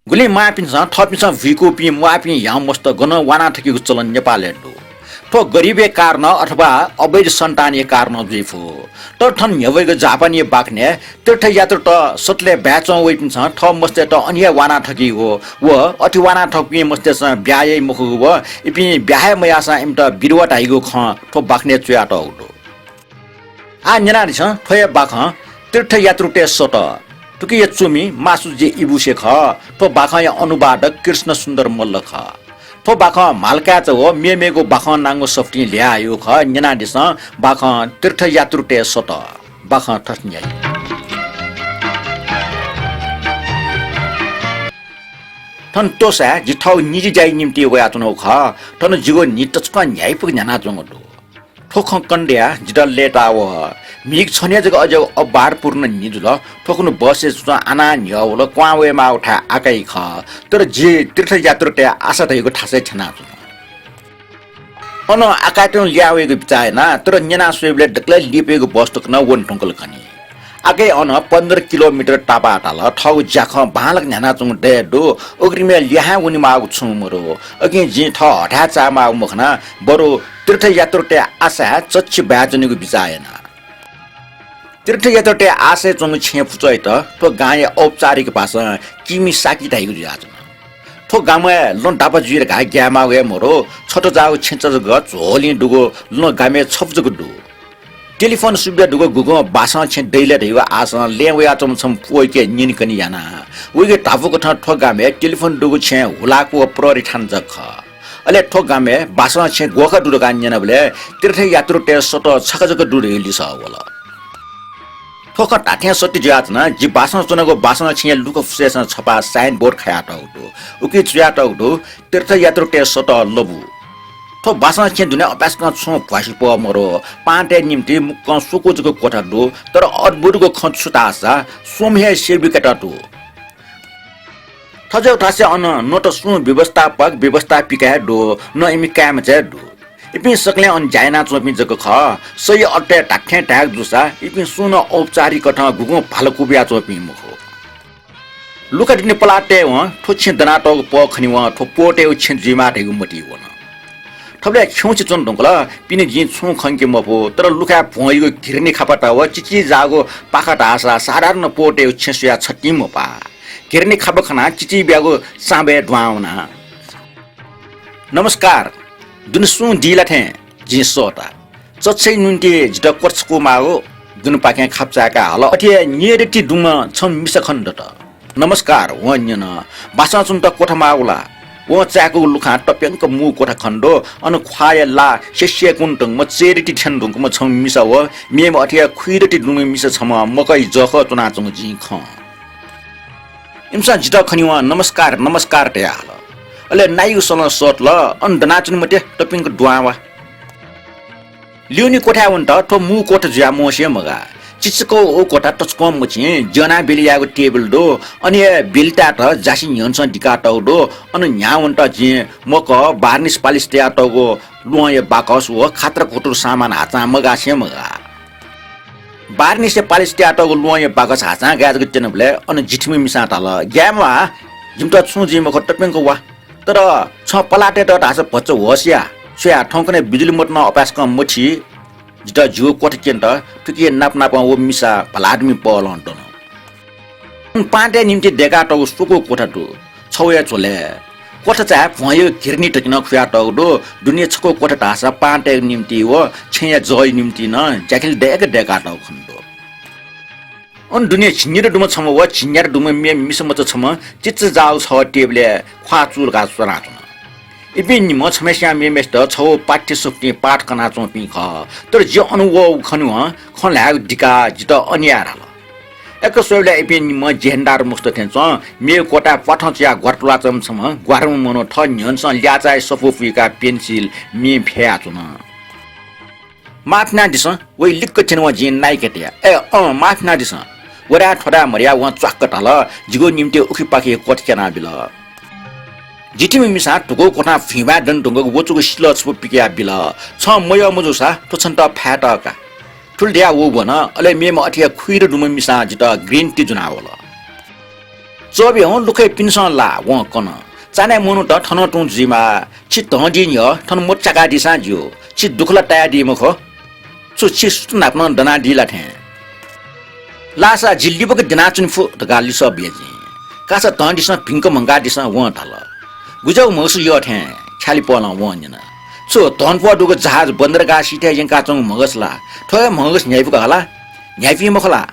गुली मापिन्छ थपिन्छ भिको पि मापि यहाँ मस्त गन वाना ठकीको चलन नेपाल हेर्नु ठो गरिबे कारण अथवा अवैध सन्तानीय कारण जिफो तर ठन यवैको जापानी बाक्ने तीर्थ यात्रु त सतले ब्याचौँ वैपिन्छ ठ मस्ते त अनिया वाना ठकी हो व अति वाना ठकी मस्ते स ब्यायै मुखु व इपि ब्याहे मयासा इम त बिरुवा टाइगो ख ठो बाक्ने चुया त उडो आ नेनारि छ ठोय बाख तीर्थ यात्रु टे सत तुकी ये चुमी मासु जे इबुसे ख ठो बाख या अनुवादक कृष्ण सुन्दर मल्ल ख ठो बाख मालका च हो मेमेगो बाख नाङ्गो सफ्टी ल्यायो ख नेनाडिस बाख तीर्थ यात्रु टे सत बाख ठस्न्याइ ठन तोसा जिठाउ निजी जाई निम्ति वयातनो ख ठन जिगो निटचक न्याय पुग न्याना जंगदो ठोख कण्ड्या जिडल लेटाव मिग छन्या जग अझ अबार पूर्ण निजुल ठोक्नु बसे सुचा आना न्याउल क्वावेमा उठा आकै ख तर जे तीर्थ यात्रु टे आशा तैको ठासै छना अन आकाटन ल्यावेको बिचाएना तर न्याना स्वेबले डक्ले लिपेको बस्तुक न वन ठंकल खनी आकै अन 15 किलोमिटर टापा टाल ठौ ज्याख बालक न्याना चुङ डेडो ओग्रिमे ल्याहा उनी माउ छु मरो अगे जे ठ हठा चामा मुखना बरो तीर्थ यात्रु टे आशा चच्ची ब्याजनीको बिचाएना तीर्थ यात्रु टे आशा चुङ छे फुचै त तो गाय औपचारिक भाषा किमी साकी टाइगु जाजन ठो गामे लन डापा जुएर घा ग्यामा वे मरो छोटो जाउ छेच ग झोली डुगो लन गामे छपजगु डु टेलिफोन सुबिया डुगो गुगो बासा छे दैले दैवा आस लेवे आचम छम पोइके निन कनि याना उगे टाफुको ठ ठो गामे टेलिफोन डुगो छे हुलाको प्रहरी ठान जख अले ठो गामे बासा छे गोखा डुगो गान्यन बले तीर्थ यात्रु टे सट छकजक डुडे लिस होला ठोक टाठ्या सत्य जातना जि बासन चुनको बासन छिया लुक फुसेसन छपा साइन बोर्ड खयाट उठो उकि चुयाट उठो तीर्थ यात्रु टे सट लबु ठो बासन छिया दुने अपासका छु भाषी प मरो पाटे निम्ति मुक्क सुकुजको कोठा दो तर अद्भुतको खन्छुतासा सोमहे सेविकटाटु थजौ ठासे अन नोट सु व्यवस्थापिका दो न इमि काम चाहिँ दो इपि सकले अन जायना चोपि जको ख सही अट्टे टाखे ट्याग दुसा इपि सुन औपचारिक कथा गुगो फालकुबिया चोपि मुखो लुका दिने पलाटे व ठोछि दनाटो प खनि व ठो पोटे उछि जिमा ढेगु मटी वन ठबले खौछि चन ढंगला पिने जि छु खंके मपो तर लुका भइगो घिर्ने खापटा व चिची जागो पाखा ढासा साधारण पोटे उछि सुया छट्टी मपा घिर्ने खाप खना चिची ब्यागो साबे ढवाउना नमस्कार दुन सु दिला थे जि सोटा चच्छै नुन्टे जित कोर्सको माओ दुन पाके खापचाका हल अथे नियरेटी दुम छम मिस खण्ड त नमस्कार वन्यन बासा चुम त कोठा माउला व चाको लुखा टप्यंक मु कोठा खण्डो अन ख्वायला शिष्य कुन्तङ म चेरिटी ठ्यान्दुङ म छम मिस व मेम अथे खुइरटी दुम मिस छम मकै जख चुना चुङ जि ख इमसा जित खनिवा नमस्कार टे हाल अले नायु सन सट ल अन नाचन मते टपिङ दुआवा लिउनी कोठा वन्त ठो मु कोठा ज्या मोसे मगा चिचको ओ कोठा टचको मछि जना बेलियाको टेबल दो अनि बिलटा त जासी यन्स डिकाटौ दो अनि न्या वन्त जि मक बार्निस पालिस ट्याटोगो लुय बाकस व खात्र कोटुर सामान हाचा मगा से मगा बार्निस पालिस ट्याटोगो लुय बाकस हाचा गाजको तेनबले अनि जिठमी मिसा ताल ग्यामा जिमटा छु जिम ख टपिङको वा तर छ पलाटे त ढास भच्च होस्या सुया ठौकने बिजुली मोटन अपासक मछि जिता जिउ कोठकेन त तुके नाप ओ मिसा भलादमी पलन्टन पाटे निम्ति डेका टौ सुको कोठा दु छौया चोले कोठा चा भयो घिर्नी टकिन खुया टौ दो दुनिया छको कोठा ढास पाटे निम्ति व छया जय निम्ति न ज्याकिल डेका टौ खण्डो अन दुनिया छिन्नेर डुम छम व छिन्नेर डुम मे मिसम त छम चिच जाउ छ टेबले ख्वाचुर गा सुना इबि निम छमेस्या मे मेस्ट छौ पाठ्य सुक्ति पाठ कना चोपि ख तर जे अनुभव खनु खला डिका जित अनियार हल एक सोले इबि निम जेन्डार मुक्त थेन्छ मे कोटा पठच्या घरटुला चम छम ग्वारम मनो ठ न्यन्स ल्याचाय सफुफिका पेन्सिल मे फेया चुन माफना दिस वइ लिक्क थिन व जिन नाइकेटिया माफना दिस वरा ठोडा मरिया व च्वाक्क टल जिगो निम्ति उखि पाखे कोठकेना बिल जिटिमी मिसा टुको कोठा फिबा दन ढुङ्गको वचुको सिल छपु पिकिया बिल छ मय मजुसा ठोछन त फ्याटका ठुलडिया वो भन अले मेम अठिया खुइर डुम मिसा जित ग्रीन टी जुना होला 这边路开冰上拉往可能，咱那门到他那种子嘛，去当地鸟，他那没这个地上就去杜克了带地么可，就去那不能等那地了天。拉萨吉里不个地那政府这个历史背景，可是当地上平个门家地上忘他了，我这个没事要天，家里包人忘你呢。so don po do jahaz bandar ga site yang ka chong mangas la thoya mangas nyai pu la nyai pi mo khala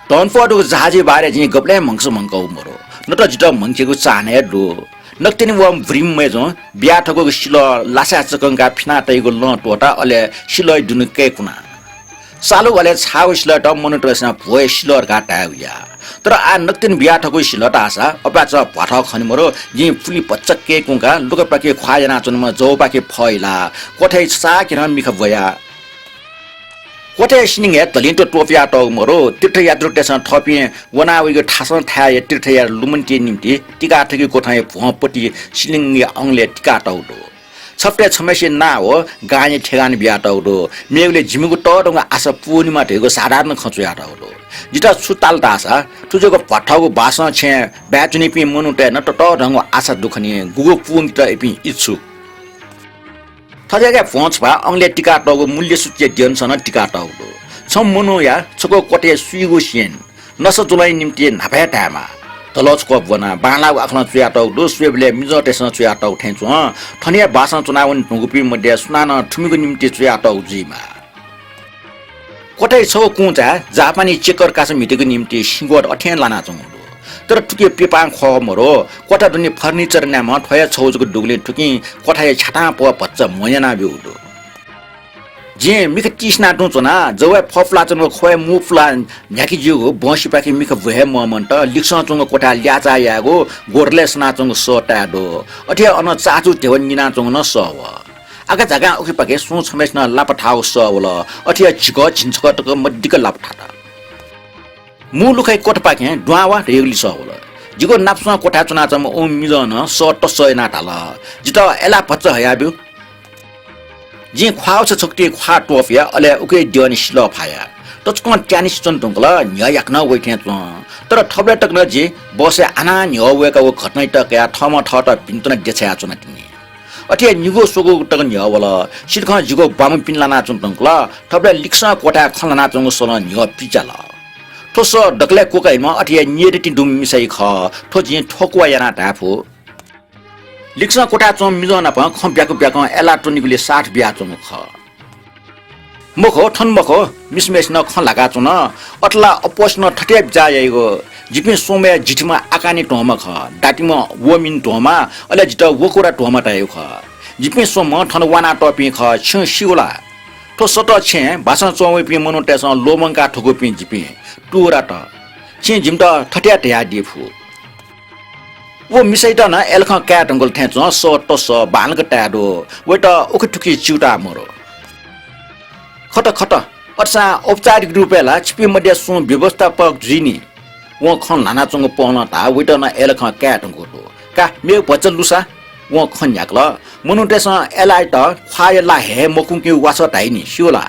don po do jahaz bare ji gople mangsu mangko moro no to jita mangche ko chane do naktin wam vrim me jo bia thako silo lasa chakang ga phina tai go lo tota ale siloi dun ke kuna salu ale chhaw silo to monitor sa voice silo ga ta ya तर आ नक्तिन बिया ठको सिलटा आसा अपाच पाठा खनि मरो जि फुली पचक्के कुंका look पाके ख्वाजना चुनमा जो पाके फैला कोठै सा किन मिख भया कोठै सिनिङे तलिन्टो टोपिया त मरो तीर्थ यात्रु टेसन थपि वना उइको ठासन थाय तीर्थ या लुमन्टी निम्ति टिका ठकी कोठाय भपटी सिलिङे अंगले टिका टाउडो छप्टे छमेसे ना हो गाने ठेगान बिया टाउडो मेगले जिमिगु टडंगा आसा पूर्णिमा ठेगो साधारण खचुया टाउडो जिता सुताल दासा तुजको पठाको भाषा छे ब्याचुनी पि मनुटे न त ढंग आशा दुखनी गुगु पुङ त इपि इच्छु थजेका फोन्स भा अंगले टिका टगो मूल्य सूच्य जनसन टिका टगो छम मनु या छको कोटे सुइगु सिन नस जुलाई निम्ति नाभे टामा तलचको बना बाला आखना चुया टगो स्वेबले मिजटेसन चुया टगो ठेन्छु थनिया भाषा चुनावन ढुगुपि मध्ये सुनान ठुमिगु निम्ति चुया टगो जिमा कोठै छौ कुचा जापानी चेकर कास मिटेको निम्ति सिंगोट अठ्यान लाना चंगु तर टुके पेपाङ ख मरो कोठा दुनी फर्निचर नाम ठया छौजको डुगले टुकी कोठा छाटा प भच्च मयना बिउदो जे मिख तिसना टुचना जवे फफला चंगु खोय मुफला न्याकी जिउ बसी पाकी मिख भए मोमन्ट लिक्सा चंगु कोठा ल्याचा यागो गोरले सना चंगु सोटाडो अठ्या अन चाचु तेवन निना चंगु न सव आगा जगा उखि पाके सु छमेस्न लापठाउ सवल अठिया छिक छिन्चक तक मद्दिक लापठाटा मुलुखै कोठ पाके दुआवा रेगली सवल जिगो नाप्समा कोठा चुना चम ओ मिजन सट सयना टाल जित एला भच्च हयाबु जि ख्वाउ छ छक्ति ख्वा टोफिया अले उके दियनि सिल फाया तचको ट्यानिस चन्तुङला न्या याक्न वइथे तर थबले टक्न जे बसे आना न्या वेका व घटनै टकया थम ठट पिन्तन देछया चुना तिनी अठे निगो सोगो टगन यावला सिरखा जिगो बाम पिनलाना चुन्तङला थबले लिक्सा कोठा खलना चंगु सन न्या पिचाला ठोस डकले कोकाइमा अठे नियरिति दुम मिसाइ ख ठोजि ठोकवा याना टाफो लिक्सा कोठा चम मिजना प खम ब्याको ब्याको एलाट्रोनिकले 60 ब्या चम ख मखो ठन मखो मिसमेस न ख लागा चुन अटला अपोस्न ठटे जायगो जिपि सोमे जिठमा आकानी टोमा ख डाटिमा वमिन टोमा अले जित वकोरा टोमा टायो ख जिपि सोम ठन वाना टपि ख छ सिउला तो सट छे भाषा चौवे पि मनोटेस लोमंका ठगो पि जिपि टुरा त छे जिमत ठट्या ट्या दिफु वो मिसैत न एलख क्याट अंगल थेच सट स बालक टाडो वेट उखटुकी चिउटा मरो खट खट अट्सा औपचारिक रूपला छिपि मध्ये सु व्यवस्थापक जिनी वो खन लाना चंग पहन ता वेट न एलख क्याट अंगल का मे बचल लुसा वो खन याक्ल मनुटेस एलाइ त ख्वायला हे मकुंके वास टाइनी सियोला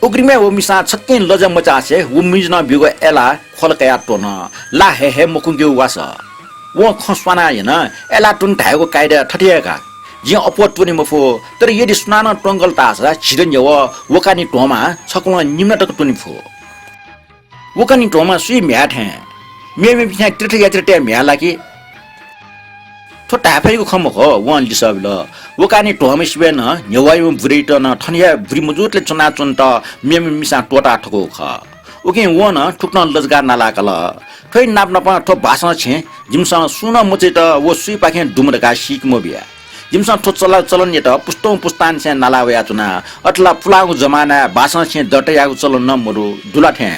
उग्रिमे वो मिसा छक्किन लज मचासे वो मिजना बिगो एला खलकया टोन ला हे मकुंके वास वो खस्वाना हैन एला टुन ढाएको कायदा ठटिएका जे अपटुनि मफो तर यदि सुनान टंगल तासा छिरन यव वकानी टोमा छकुन निम्न टक टुनि फो वकानी टोमा सुई म्याठ हे मेमे बिना त्रिठ यात्रे म्या लागि छोटा फेरिको खम हो वन लिसबल वकानी टोमा सिबेन न्यवायु ब्रिटन थनिया ब्रिमजुटले चना चन्त मेमे मिसा टोटा ठको ख ओके वन ठुक्न लजगा नालाकल थै नाप नप ठो भाषण छे जिमसा सुन मचे त वो सुई पाखे दुमरका सिक मोबिया जिमसा ठो चलन त पुस्तौ पुस्तान छे नालावया चुना अटला फुलागु जमाना भाषण छे दटयागु चलन न मरु दुला थे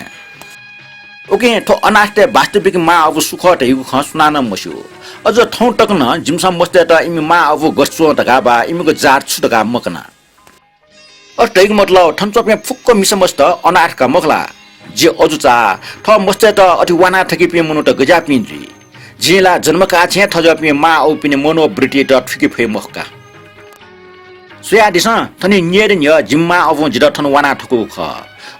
ओके ठो अनास्ते वास्तविक मा अब सुख ठैगु ख सुनान मस्यो अझ ठौ टक्न जिमसा मस्ते त इमि मा अब गस्चो तका बा इमिको जार छु तका मकना अटैग मतलब ठन्चपे फुक्क मिसमस्त अनाथका मखला जे अजुचा ठ मस्ते त अथि वाना ठकी पे मनु त गजा पिन्जी जिला जन्मका छे थज पे मा औ पिने मोनो ब्रिटी त ठकी फे मखका सुया दिस थनि नियर न्य जिम्मा अब जिद थन वाना ठको ख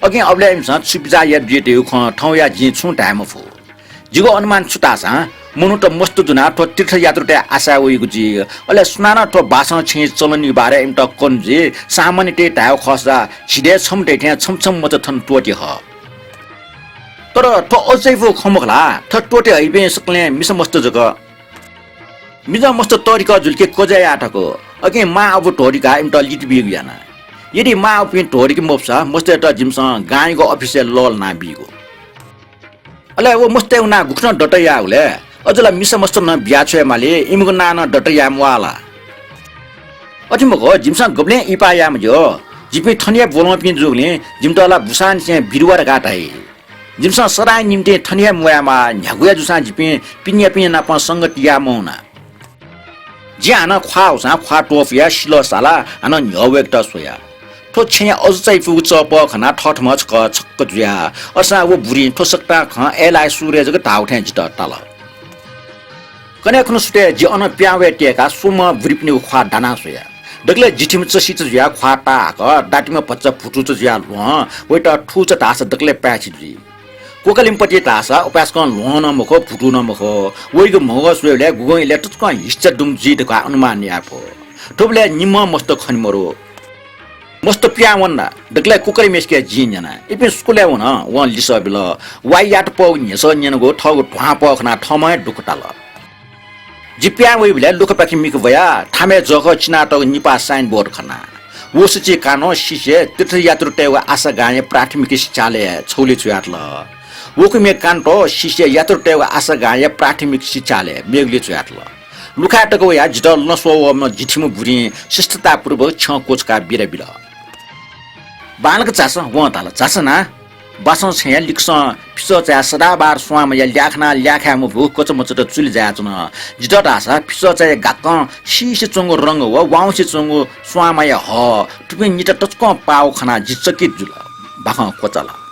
अगे अबले इमसा छिपजा या बिटे ख ठौ या जि छु टाइम फु जिगो अनुमान छुटासा मनु त मस्त जुना ठो तीर्थयात्रु आशा उइगु जी अले सुनाना ठो भाषण छि चलनी बारे इम त कोनजी सामान्य टे टाउ खसा छिडे छम टे छमछम मत थन टोटी ह तर ठो अचैफो खमखला ठ टोटे हइबे सकले मिस मस्त जग मिजा मस्त तरिका जुलके कोजाय आठको अगे मा अब टोरीका इम त लिट बिगु याना यदि मा अपि टोरीके मोप्सा मस्त त जिमस गाईको अफिसियल लल ना बिगु अले वो मस्ते उना गुख्न डटया उले अजला मिस मस्त न बिया छे माले इमगु ना न डटया मवाला अतिमगो जिमसा गब्ले इपाया मजो जिपे थनिया बोलम पिन जुगले जिमतला बुसान से बिरुवा गाटाइ जिमसा सराय निम्ते थनिया मुयामा झगुया जुसा जिपे पिन्या पिन्या ना प संगतिया मौना ज्यान ख्वाउसा ख्वा टोफिया शिलो साला अन न्यवेक त सोया ठो छे अझै फु चप खना ठठमच क छक्क जुया असा वो बुरी ठो सकता ख एलाई सूर्य जग टाउ ठे जित तल कने खनु सुते जि अन प्यावे टेका सुम बुरी पनि ख्वा दाना सोया दगले जिठिम चसी जुया ख्वा ता क दाटिम पच्चा फुटु जुया ल वेट ठुच तास दगले प्याछि जि कोकलिमपति तासा उपास कन लोन मखो फुटु न मखो वइगु मग सुले गुगो इलेक्ट्रिक क हिस्स दुम जिटका अनुमान यापो ठोबले निम मस्त खनमरो मस्त प्यावन्ना दगले कुकरी मेसके जिन्जना इपे स्कुले वन वन लिसबिल वाइ याट पौ निस न्यनगो ठगु ढ्वा पखना ठमै दुखटाल जिप्या वइ बिले लुक पाखि मिक भया थामे जग चिना त निपा साइन बोर्ड खना वसुची कानो शिष्य तीर्थयात्रु टेवा आशा गाए प्राथमिक शिक्षाले छौले छुयाटल वकुमे कान्तो शिष्य यात्रु टेवा आशा गाए प्राथमिक शिक्षाले मेगले छुयाटल लुखाटको या जिटल नसोवम जिठिमु बुरी शिष्टतापूर्वक छ कोचका बिरबिल बालक चास व ताल चासना बासं छया लिक्स फिस चा सदाबार स्वाम या ल्याखना ल्याखा मु भु कोच मचट चुल जाचन जिटट आसा फिस चा गाक शिश चंगो रंग व वाउसे चंगो स्वाम या ह टुपे निट टचक पाउ खना जिचकी जुल बाख कोचला